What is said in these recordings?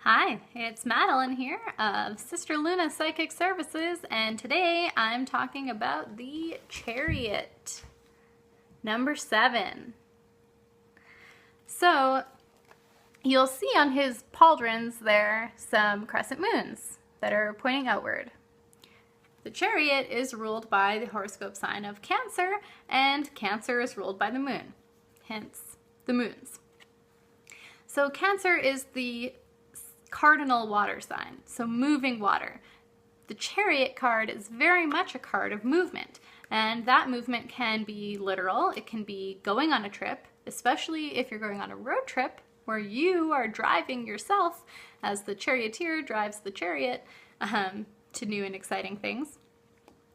Hi, it's Madeline here of Sister Luna Psychic Services, and today I'm talking about the Chariot, number 7. So, you'll see on his pauldrons there some crescent moons that are pointing outward. The Chariot is ruled by the horoscope sign of Cancer, and Cancer is ruled by the moon, hence the moons. So Cancer is the cardinal water sign, so moving water. The Chariot card is very much a card of movement, and that movement can be literal. It can be going on a trip, especially if you're going on a road trip where you are driving yourself as the charioteer drives the chariot to new and exciting things.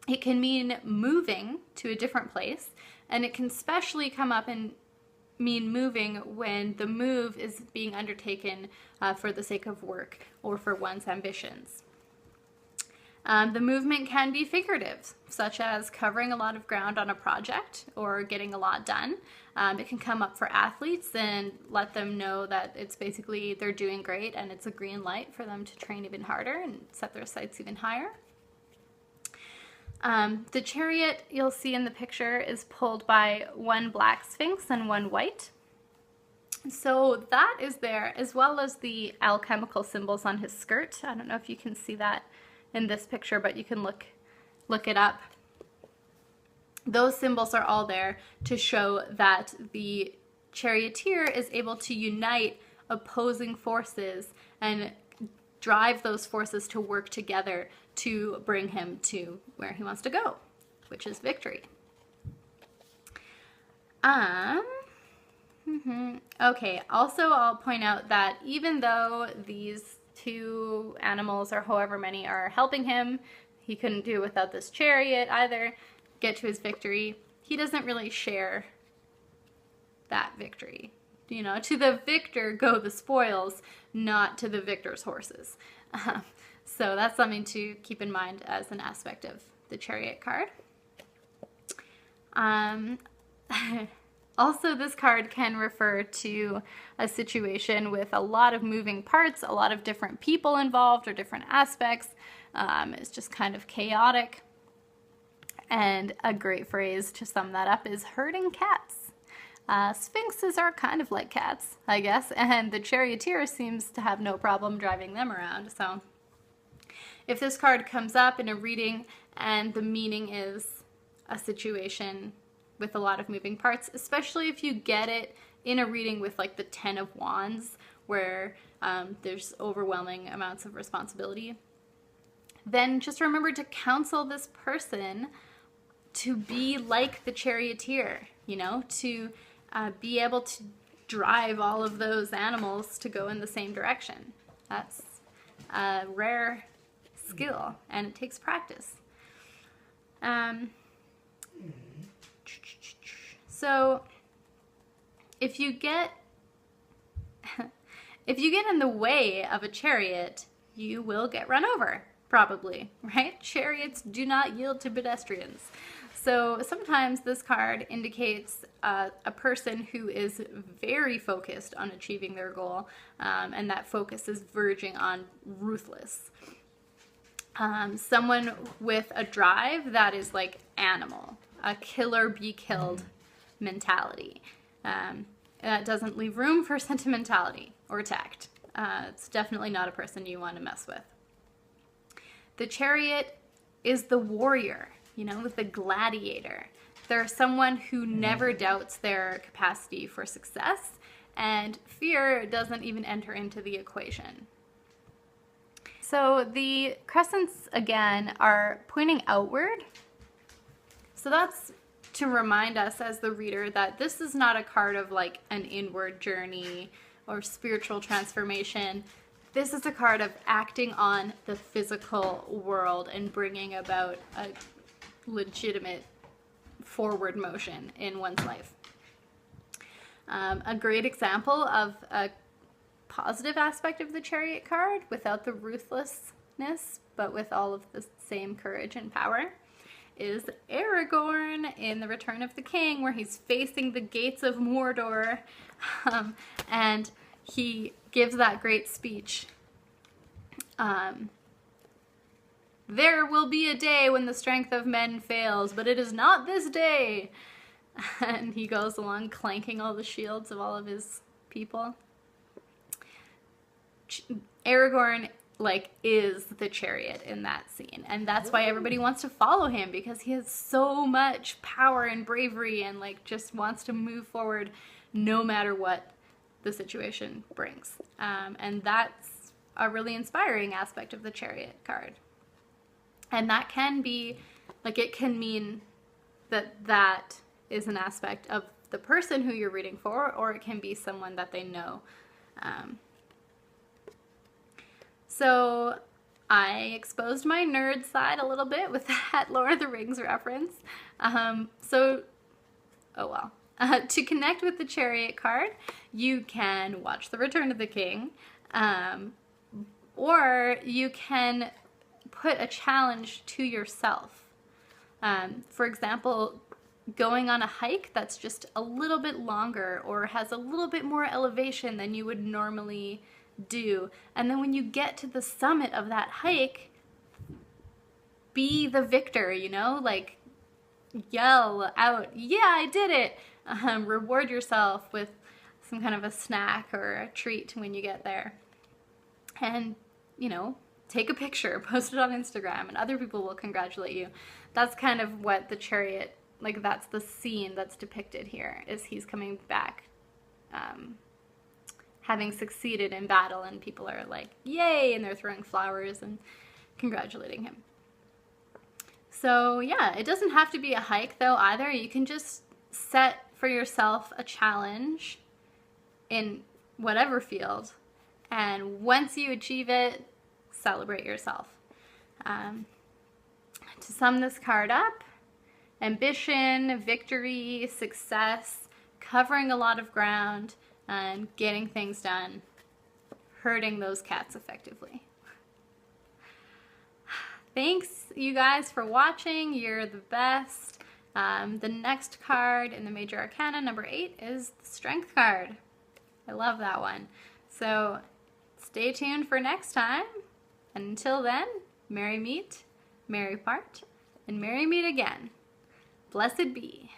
It can mean moving to a different place, and it can especially come up and mean moving when the move is being undertaken for the sake of work or for one's ambitions. The movement can be figurative, such as covering a lot of ground on a project or getting a lot done. It can come up for athletes and let them know that it's basically they're doing great and it's a green light for them to train even harder and set their sights even higher. The chariot you'll see in the picture is pulled by one black sphinx and one white. So that is there, as well as the alchemical symbols on his skirt. I don't know if you can see that in this picture, but you can look it up. Those symbols are all there to show that the charioteer is able to unite opposing forces and drive those forces to work together to bring him to where he wants to go, which is victory. Okay, also I'll point out that even though these two animals, or however many, are helping him, he couldn't do without this chariot either, get to his victory, he doesn't really share that victory. You know, to the victor go the spoils, not to the victor's horses. So that's something to keep in mind as an aspect of the chariot card. Also, this card can refer to a situation with a lot of moving parts, a lot of different people involved or different aspects. It's just kind of chaotic. And a great phrase to sum that up is herding cats. Sphinxes are kind of like cats, I guess, and the charioteer seems to have no problem driving them around. So if this card comes up in a reading and the meaning is a situation with a lot of moving parts, especially if you get it in a reading with like the 10 of Wands, where there's overwhelming amounts of responsibility, then just remember to counsel this person to be like the charioteer, you know, to be able to drive all of those animals to go in the same direction. That's a rare skill, and it takes practice. So if you get in the way of a chariot, you will get run over, probably, right? Chariots do not yield to pedestrians. So sometimes this card indicates a person who is very focused on achieving their goal, and that focus is verging on ruthless. Someone with a drive that is like animal, a kill or be killed mentality. That doesn't leave room for sentimentality or tact. It's definitely not a person you want to mess with. The chariot is the warrior, you know, the gladiator. They're someone who never doubts their capacity for success, and fear doesn't even enter into the equation. So the crescents, again, are pointing outward. So that's to remind us as the reader that this is not a card of like an inward journey or spiritual transformation. This is a card of acting on the physical world and bringing about a legitimate forward motion in one's life. A great example of a positive aspect of the chariot card without the ruthlessness, but with all of the same courage and power, is Aragorn in The Return of the King, where he's facing the gates of Mordor, and he gives that great speech There will be a day when the strength of men fails, but it is not this day. And he goes along clanking all the shields of all of his people. Aragorn, like, is the chariot in that scene. And that's why everybody wants to follow him, because he has so much power and bravery and, like, just wants to move forward no matter what the situation brings. And that's a really inspiring aspect of the chariot card. And that can be, like, it can mean that that is an aspect of the person who you're rooting for, or it can be someone that they know. So I exposed my nerd side a little bit with that Lord of the Rings reference. Oh well. To connect with the Chariot card, you can watch The Return of the King, or you can put a challenge to yourself. For example, going on a hike that's just a little bit longer or has a little bit more elevation than you would normally do. And then when you get to the summit of that hike, be the victor, you know? Like, yell out, yeah, I did it! Reward yourself with some kind of a snack or a treat when you get there. And, you know, take a picture, post it on Instagram, and other people will congratulate you. That's kind of what the chariot, like, that's the scene that's depicted here, is he's coming back, having succeeded in battle, and people are like, yay, and they're throwing flowers and congratulating him. So yeah, it doesn't have to be a hike though either. You can just set for yourself a challenge in whatever field, and once you achieve it, celebrate yourself. To sum this card up, ambition, victory, success, covering a lot of ground, and getting things done, herding those cats effectively. Thanks, you guys, for watching. You're the best. The next card in the Major Arcana, number 8, is the Strength card. I love that one. So stay tuned for next time. And until then, merry meet, merry part, and merry meet again. Blessed be.